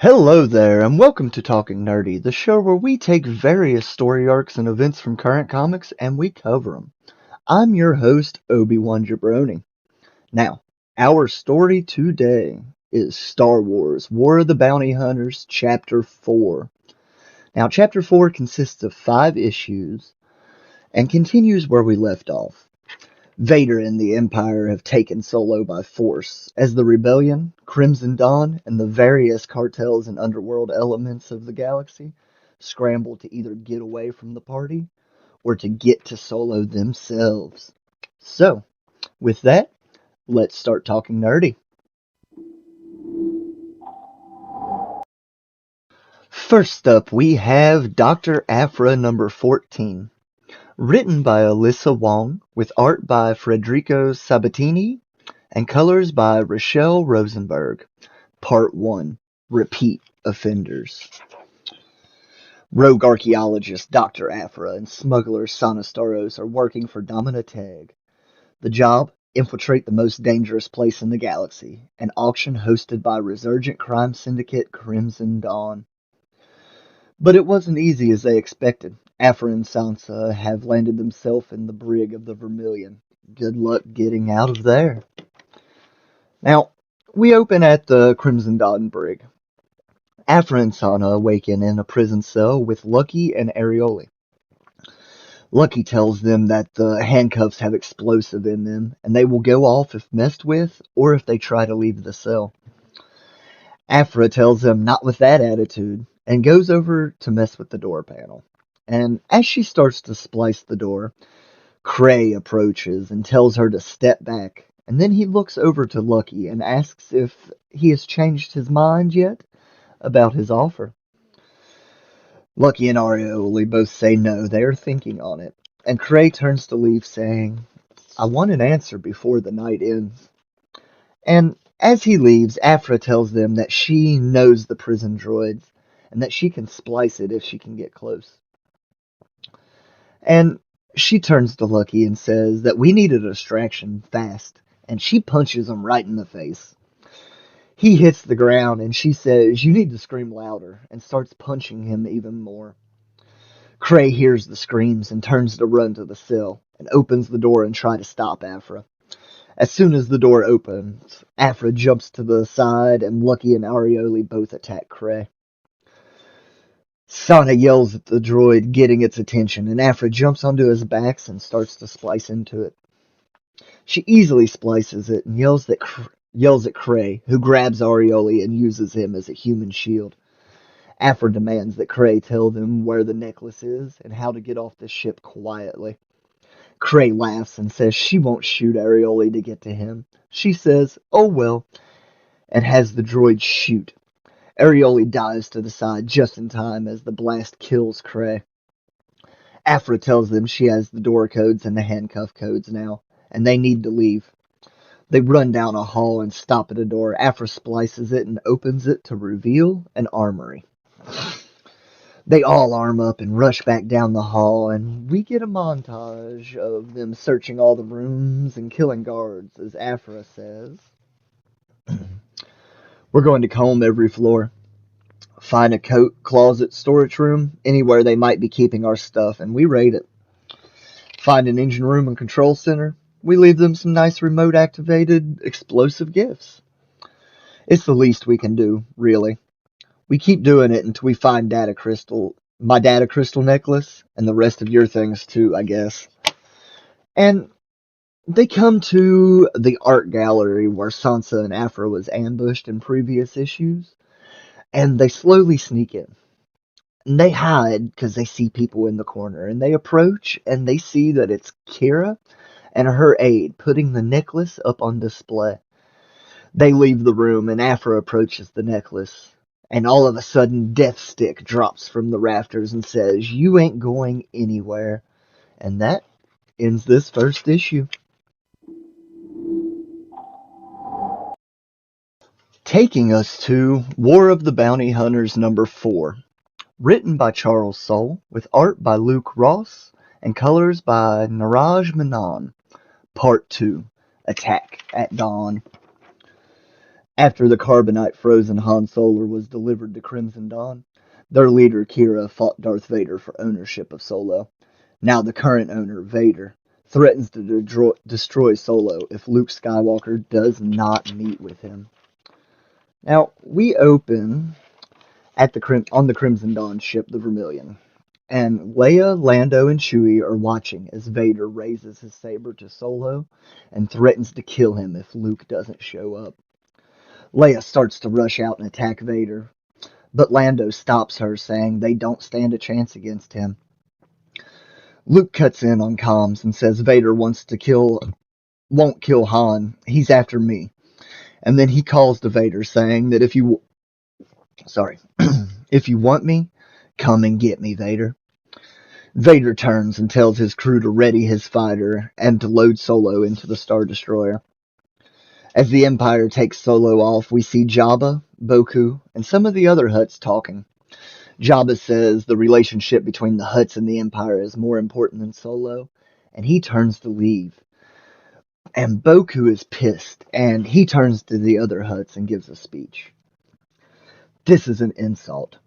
Hello there, and welcome to Talking Nerdy, the show where we take various story arcs and events from current comics and we cover them. I'm your host, Obi-Wan Jabroni. Now, our story today is Star Wars War of the Bounty Hunters, Chapter 4. Now, Chapter 4 consists of 5 issues and continues where we left off. Vader and the Empire have taken Solo by force, as the Rebellion, Crimson Dawn, and the various cartels and underworld elements of the galaxy scramble to either get away from the party or to get to Solo themselves. So, with that, let's start talking nerdy. First up, we have Dr. Aphra number 14. Written by Alyssa Wong, with art by Federico Sabatini, and colors by Rochelle Rosenberg. Part 1. Repeat Offenders. Rogue archaeologist Dr. Aphra and smuggler Sonostaros are working for Dominateg. The job? Infiltrate the most dangerous place in the galaxy, an auction hosted by resurgent crime syndicate Crimson Dawn. But it wasn't easy as they expected. Aphra and Sansa have landed themselves in the brig of the Vermilion. Good luck getting out of there. Now, we open at the Crimson Dawn brig. Aphra and Sana awaken in a prison cell with Lucky and Arioli. Lucky tells them that the handcuffs have explosive in them, and they will go off if messed with, or if they try to leave the cell. Aphra tells them not with that attitude, and goes over to mess with the door panel. And as she starts to splice the door, Cray approaches and tells her to step back, and then he looks over to Lucky and asks if he has changed his mind yet about his offer. Lucky and Arioli both say no, they are thinking on it, and Cray turns to leave saying, "I want an answer before the night ends." And as he leaves, Aphra tells them that she knows the prison droids, and that she can splice it if she can get close. And she turns to Lucky and says that we need a distraction fast, and she punches him right in the face. He hits the ground, and she says, "You need to scream louder," and starts punching him even more. Cray hears the screams and turns to run to the cell, and opens the door and try to stop Aphra. As soon as the door opens, Aphra jumps to the side, and Lucky and Arioli both attack Cray. Sana yells at the droid, getting its attention, and Aphra jumps onto his back and starts to splice into it. She easily splices it and yells at Cray, who grabs Arioli and uses him as a human shield. Aphra demands that Cray tell them where the necklace is and how to get off the ship quietly. Cray laughs and says she won't shoot Arioli to get to him. She says, "Oh well," and has the droid shoot. Arioli dives to the side just in time as the blast kills Cray. Aphra tells them she has the door codes and the handcuff codes now, and they need to leave. They run down a hall and stop at a door. Aphra splices it and opens it to reveal an armory. They all arm up and rush back down the hall, and we get a montage of them searching all the rooms and killing guards, as Aphra says. "We're going to comb every floor. Find a coat, closet, storage room, anywhere they might be keeping our stuff, and we raid it. Find an engine room and control center. We leave them some nice remote-activated explosive gifts. It's the least we can do, really. We keep doing it until we find my data crystal necklace, and the rest of your things too, I guess." And they come to the art gallery where Sansa and Aphra was ambushed in previous issues, and they slowly sneak in. And they hide because they see people in the corner, and they approach and they see that it's Qi'ra and her aide putting the necklace up on display. They leave the room, and Aphra approaches the necklace, and all of a sudden Deathstick drops from the rafters and says, "You ain't going anywhere." And that ends this first issue. Taking us to War of the Bounty Hunters number 4. Written by Charles Soule, with art by Luke Ross, and colors by Niraj Menon. Part 2. Attack at Dawn. After the Carbonite-frozen Han Solo was delivered to Crimson Dawn, their leader Qi'ra fought Darth Vader for ownership of Solo. Now the current owner, Vader, threatens to destroy Solo if Luke Skywalker does not meet with him. Now, we open on the Crimson Dawn ship, the Vermilion, and Leia, Lando, and Chewie are watching as Vader raises his saber to Solo and threatens to kill him if Luke doesn't show up. Leia starts to rush out and attack Vader, but Lando stops her, saying they don't stand a chance against him. Luke cuts in on comms and says Vader won't kill Han. He's after me. And then he calls to Vader, saying that sorry, if you want me, come and get me, Vader. Vader turns and tells his crew to ready his fighter and to load Solo into the Star Destroyer. As the Empire takes Solo off, we see Jabba, Boku, and some of the other Hutts talking. Jabba says the relationship between the Hutts and the Empire is more important than Solo, and he turns to leave. And Boku is pissed, and he turns to the other Hutts and gives a speech. This is an insult.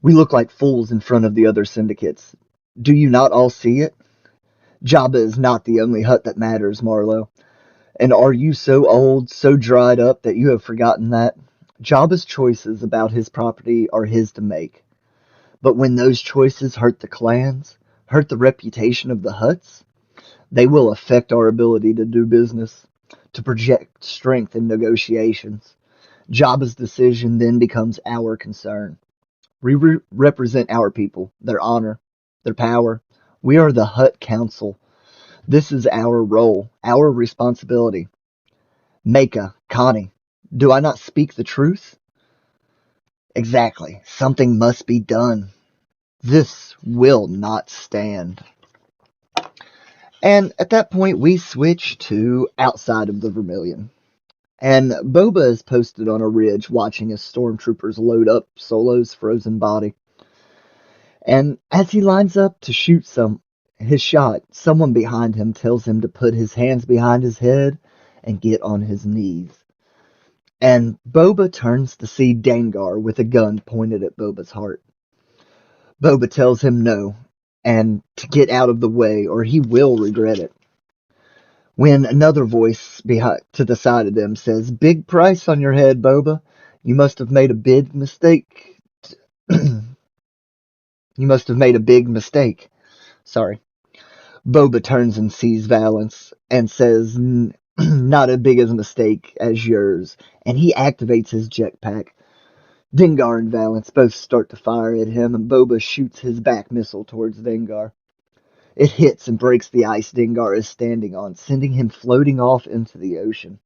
We look like fools in front of the other syndicates. Do you not all see it? Jabba is not the only Hutt that matters, Marlowe. And are you so old, so dried up that you have forgotten that? Jabba's choices about his property are his to make. But when those choices hurt the clans, hurt the reputation of the Hutts, they will affect our ability to do business, to project strength in negotiations. Jabba's decision then becomes our concern. We represent our people, their honor, their power. We are the Hutt Council. This is our role, our responsibility. Maka, Connie, do I not speak the truth? Exactly. Something must be done. This will not stand. And at that point, we switch to outside of the Vermilion. And Boba is posted on a ridge watching as stormtroopers load up Solo's frozen body. And as he lines up to shoot his shot, someone behind him tells him to put his hands behind his head and get on his knees. And Boba turns to see Dengar with a gun pointed at Boba's heart. Boba tells him no, and to get out of the way or he will regret it. When another voice to the side of them says, "Big price on your head, Boba. You must have made a big mistake." You must have made a big mistake. Sorry. Boba turns and sees Valance and says, "Not as big as a mistake as yours." And he activates his jetpack. Dengar and Valance both start to fire at him, and Boba shoots his back missile towards Dengar. It hits and breaks the ice Dengar is standing on, sending him floating off into the ocean.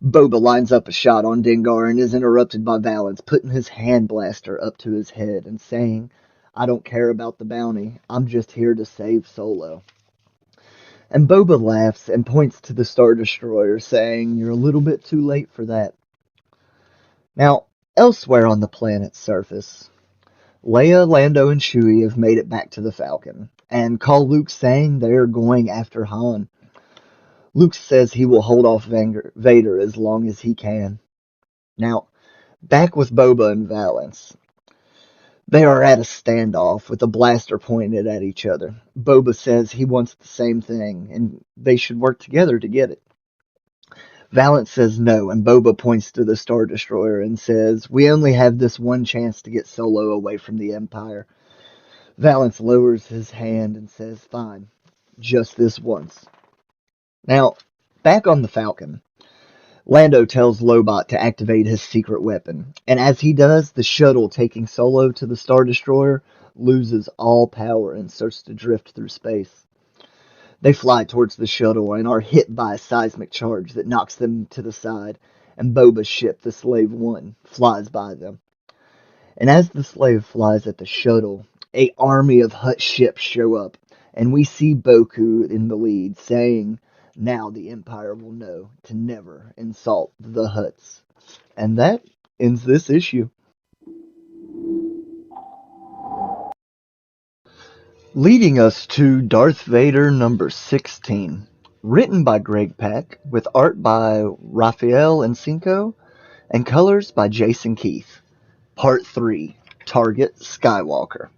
Boba lines up a shot on Dengar and is interrupted by Valance, putting his hand blaster up to his head and saying, "I don't care about the bounty. I'm just here to save Solo." And Boba laughs and points to the Star Destroyer, saying, "You're a little bit too late for that." Now, elsewhere on the planet's surface, Leia, Lando, and Chewie have made it back to the Falcon, and call Luke saying they're going after Han. Luke says he will hold off Vader as long as he can. Now, back with Boba and Valance. They are at a standoff with a blaster pointed at each other. Boba says he wants the same thing, and they should work together to get it. Valance says no, and Boba points to the Star Destroyer and says, "We only have this one chance to get Solo away from the Empire." Valance lowers his hand and says, "Fine, just this once." Now, back on the Falcon, Lando tells Lobot to activate his secret weapon, and as he does, the shuttle taking Solo to the Star Destroyer loses all power and starts to drift through space. They fly towards the shuttle and are hit by a seismic charge that knocks them to the side, and Boba's ship, the Slave One, flies by them. And as the slave flies at the shuttle, an army of Hutt ships show up, and we see Boku in the lead, saying, "Now the Empire will know to never insult the Hutts." And that ends this issue. Leading us to Darth Vader number 16. Written by Greg Pak, with art by Raphael and Cinco, and colors by Jason Keith. Part 3, Target Skywalker.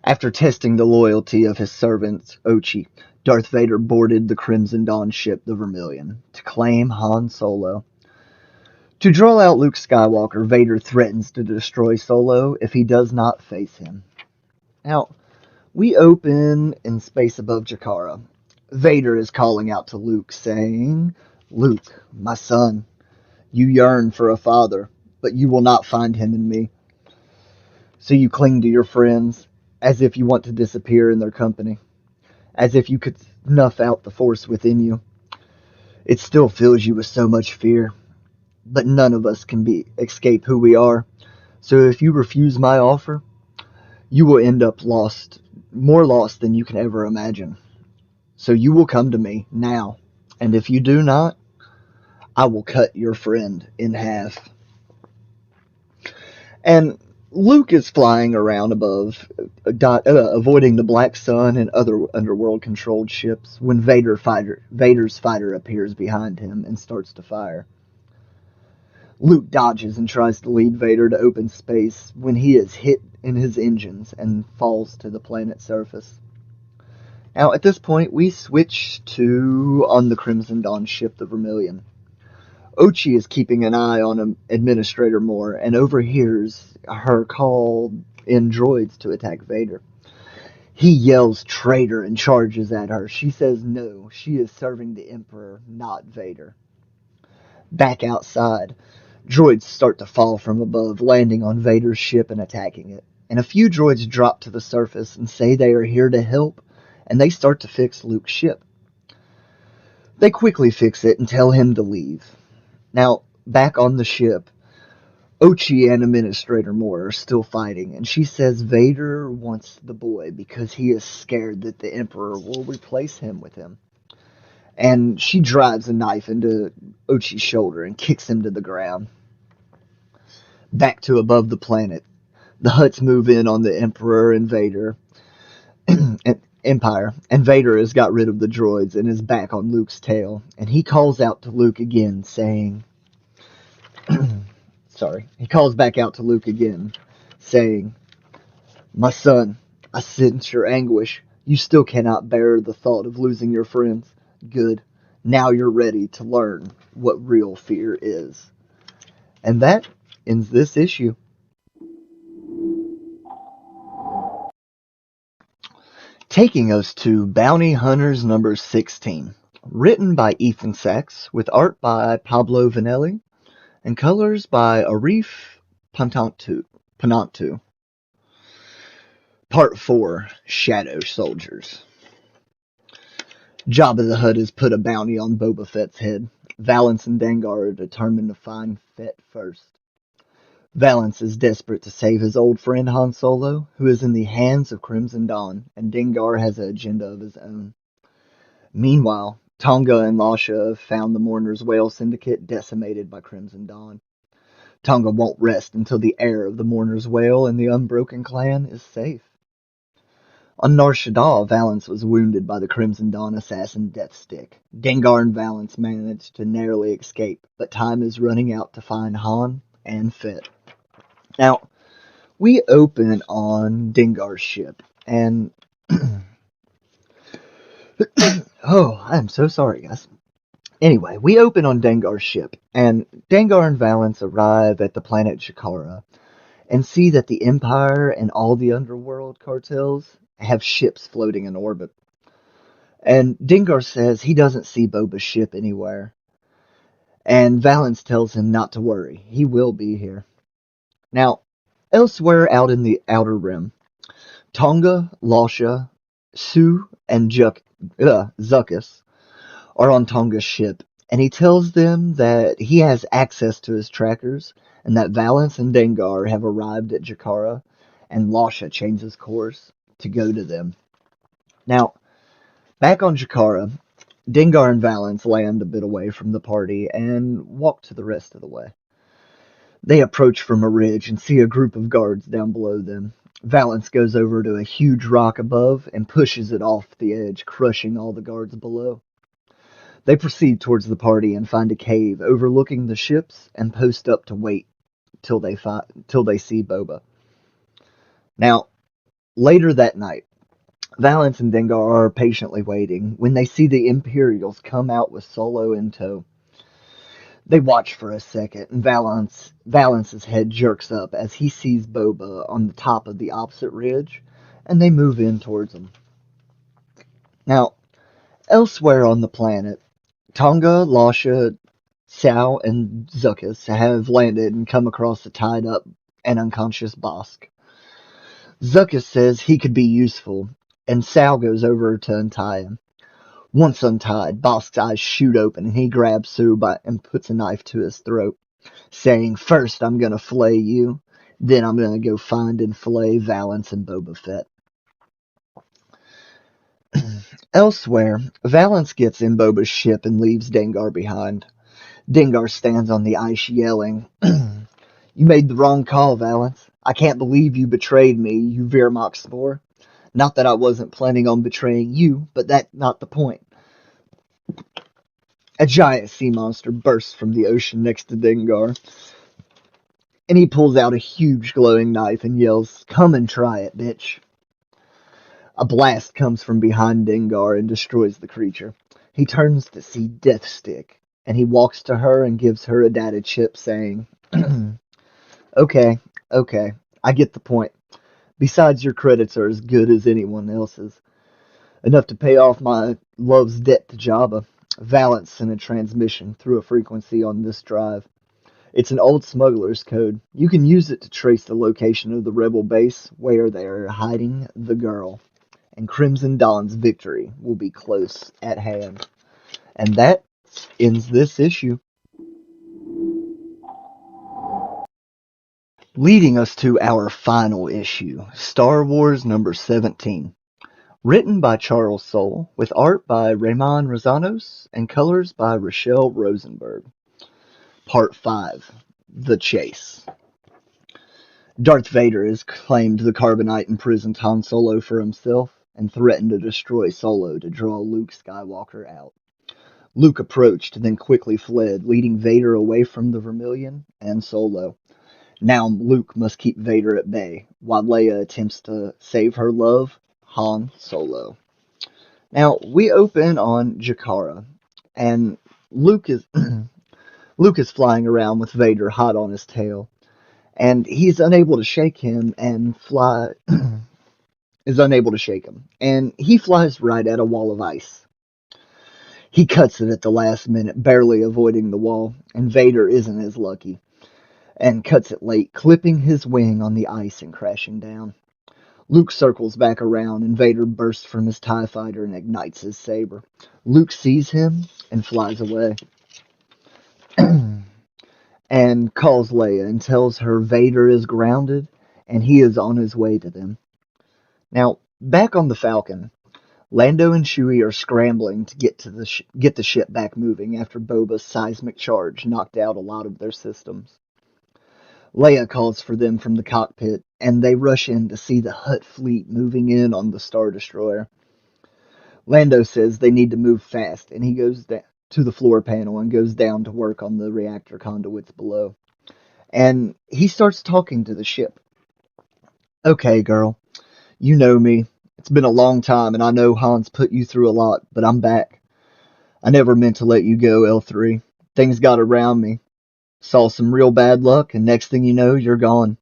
After testing the loyalty of his servant, Ochi, Darth Vader boarded the Crimson Dawn ship, the Vermilion, to claim Han Solo. To draw out Luke Skywalker, Vader threatens to destroy Solo if he does not face him. Now, we open in space above Qi'ra. Vader is calling out to Luke, saying, "Luke, my son, you yearn for a father, but you will not find him in me. So you cling to your friends, as if you want to disappear in their company, as if you could snuff out the force within you. It still fills you with so much fear, but none of us can escape who we are. So if you refuse my offer, you will end up lost, more lost than you can ever imagine. So you will come to me now, and if you do not, I will cut your friend in half." And Luke is flying around above, avoiding the Black Sun and other underworld-controlled ships when Vader's fighter appears behind him and starts to fire. Luke dodges and tries to lead Vader to open space when he is hit in his engines and falls to the planet's surface. Now, at this point, we switch to on the Crimson Dawn ship, the Vermilion. Ochi is keeping an eye on Administrator Moore and overhears her call in droids to attack Vader. He yells traitor and charges at her. She says no, she is serving the Emperor, not Vader. Back outside, droids start to fall from above, landing on Vader's ship and attacking it. And a few droids drop to the surface and say they are here to help, and they start to fix Luke's ship. They quickly fix it and tell him to leave. Now, back on the ship, Ochi and Administrator Moore are still fighting, and she says Vader wants the boy because he is scared that the Emperor will replace him with him. And she drives a knife into Ochi's shoulder and kicks him to the ground. Back to above the planet, the Hutts move in on the Emperor and Vader, Empire, and Vader has got rid of the droids and is back on Luke's tail, and he calls out to Luke again, saying, he calls back out to Luke again, saying, "My son, I sense your anguish. You still cannot bear the thought of losing your friends. Good. Now you're ready to learn what real fear is." And that ends this issue. Taking us to Bounty Hunters number 16. Written by Ethan Sachs, with art by Pablo Vanelli, and colors by Arif Panantu. Part 4, Shadow Soldiers. Jabba the Hutt has put a bounty on Boba Fett's head. Valance and Dengar are determined to find Fett first. Valance is desperate to save his old friend Han Solo, who is in the hands of Crimson Dawn, and Dengar has an agenda of his own. Meanwhile, Tonga and Lasha have found the Mourner's Whale Syndicate decimated by Crimson Dawn. Tonga won't rest until the heir of the Mourner's Whale and the Unbroken clan is safe. On Nar Shaddaa, Valance was wounded by the Crimson Dawn assassin Deathstick. Dengar and Valance managed to narrowly escape, but time is running out to find Han and Fett. Now, we open on Dengar's ship, and oh, I'm so sorry, guys. Anyway, we open on Dengar's ship, and Dengar and Valance arrive at the planet Qi'ra and see that the Empire and all the underworld cartels have ships floating in orbit. And Dengar says he doesn't see Boba's ship anywhere. And Valance tells him not to worry, he will be here. Now, elsewhere out in the Outer Rim, Tonga, Lasha, Su, and Zuckuss are on Tonga's ship, and he tells them that he has access to his trackers, and that Valance and Dengar have arrived at Qi'ra, and Lasha changes course to go to them. Now, back on Qi'ra, Dengar and Valance land a bit away from the party and walk to the rest of the way. They approach from a ridge and see a group of guards down below them. Valance goes over to a huge rock above and pushes it off the edge, crushing all the guards below. They proceed towards the party and find a cave overlooking the ships and post up to wait till they see Boba. Now, later that night, Valance and Dengar are patiently waiting when they see the Imperials come out with Solo in tow. They watch for a second, and Valance's head jerks up as he sees Boba on the top of the opposite ridge, and they move in towards him. Now, elsewhere on the planet, Tonga, Lasha, Sao, and Zuckuss have landed and come across a tied up and unconscious Bosk. Zuckuss says he could be useful, and Sal goes over to untie him. Once untied, Bosk's eyes shoot open and he grabs Sue and puts a knife to his throat, saying, "First I'm gonna flay you, then I'm gonna go find and flay Valance and Boba Fett." Elsewhere, Valance gets in Boba's ship and leaves Dengar behind. Dengar stands on the ice yelling, "You made the wrong call, Valance. I can't believe you betrayed me, you Virmok spore. Not that I wasn't planning on betraying you, but that's not the point." A giant sea monster bursts from the ocean next to Dengar, and he pulls out a huge glowing knife and yells, "Come and try it, bitch." A blast comes from behind Dengar and destroys the creature. He turns to see Deathstick, and he walks to her and gives her a data chip, saying, "Okay, okay, I get the point. Besides, your credits are as good as anyone else's. Enough to pay off my love's debt to Jabba." Valance sent a transmission through a frequency on this drive. It's an old smuggler's code. You can use it to trace the location of the rebel base where they are hiding the girl. And Crimson Dawn's victory will be close at hand. And that ends this issue. Leading us to our final issue, Star Wars number 17. Written by Charles Soule, with art by Raymond Rosanos and colors by Rochelle Rosenberg. Part 5, The Chase. Darth Vader has claimed the Carbonite-imprisoned Han Solo for himself and threatened to destroy Solo to draw Luke Skywalker out. Luke approached, then quickly fled, leading Vader away from the Vermilion and Solo. Now Luke must keep Vader at bay, while Leia attempts to save her love, Han Solo. Now, we open on Qi'ra, and Luke is Luke is flying around with Vader hot on his tail, and he's unable to shake him and fly is unable to shake him, and he flies right at a wall of ice. He cuts it at the last minute, barely avoiding the wall, and Vader isn't as lucky, and cuts it late, clipping his wing on the ice and crashing down. Luke circles back around, and Vader bursts from his TIE fighter and ignites his saber. Luke sees him and flies away. And calls Leia and tells her Vader is grounded and he is on his way to them. Now, back on the Falcon, Lando and Chewie are scrambling to get the ship back moving after Boba's seismic charge knocked out a lot of their systems. Leia calls for them from the cockpit, and they rush in to see the Hutt fleet moving in on the Star Destroyer. Lando says they need to move fast, and he goes to the floor panel and goes down to work on the reactor conduits below. And he starts talking to the ship. "Okay, girl, you know me. It's been a long time, and I know Han's put you through a lot, but I'm back. I never meant to let you go, L3. Things got around me. Saw some real bad luck, and next thing you know, you're gone.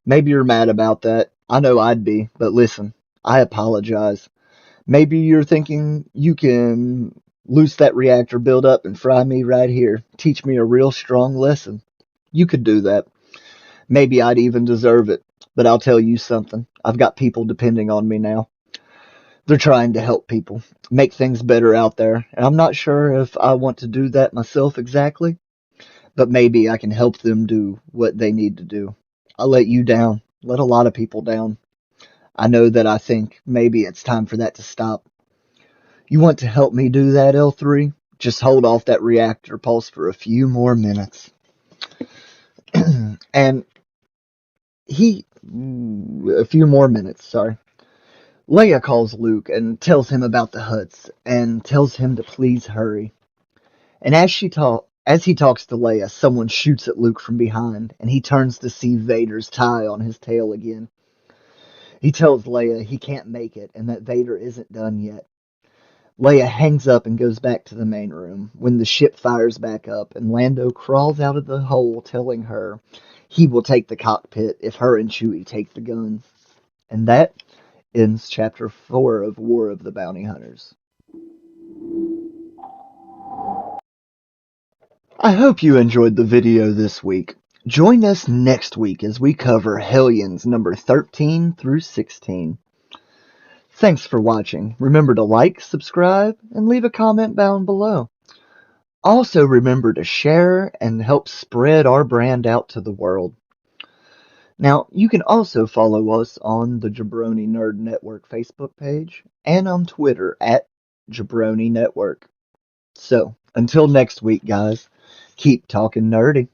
Maybe you're mad about that. I know I'd be, but listen, I apologize. Maybe you're thinking you can loose that reactor buildup and fry me right here. Teach me a real strong lesson. You could do that. Maybe I'd even deserve it. But I'll tell you something. I've got people depending on me now. They're trying to help people, make things better out there. And I'm not sure if I want to do that myself exactly, but maybe I can help them do what they need to do. I let you down. Let a lot of people down. I know that I think maybe it's time for that to stop. You want to help me do that, L3? Just hold off that reactor pulse for a few more minutes." And a few more minutes, sorry. Leia calls Luke and tells him about the Hutts and tells him to please hurry. And as he talks to Leia, someone shoots at Luke from behind, and he turns to see Vader's tie on his tail again. He tells Leia he can't make it and that Vader isn't done yet. Leia hangs up and goes back to the main room when the ship fires back up and Lando crawls out of the hole telling her he will take the cockpit if her and Chewie take the guns. And that ends Chapter 4 of War of the Bounty Hunters. I hope you enjoyed the video this week. Join us next week as we cover Hellions number 13 through 16. Thanks for watching. Remember to like, subscribe, and leave a comment down below. Also remember to share and help spread our brand out to the world. Now, you can also follow us on the Jabroni Nerd Network Facebook page and on Twitter at Jabroni Network. So, until next week, guys, keep talking nerdy.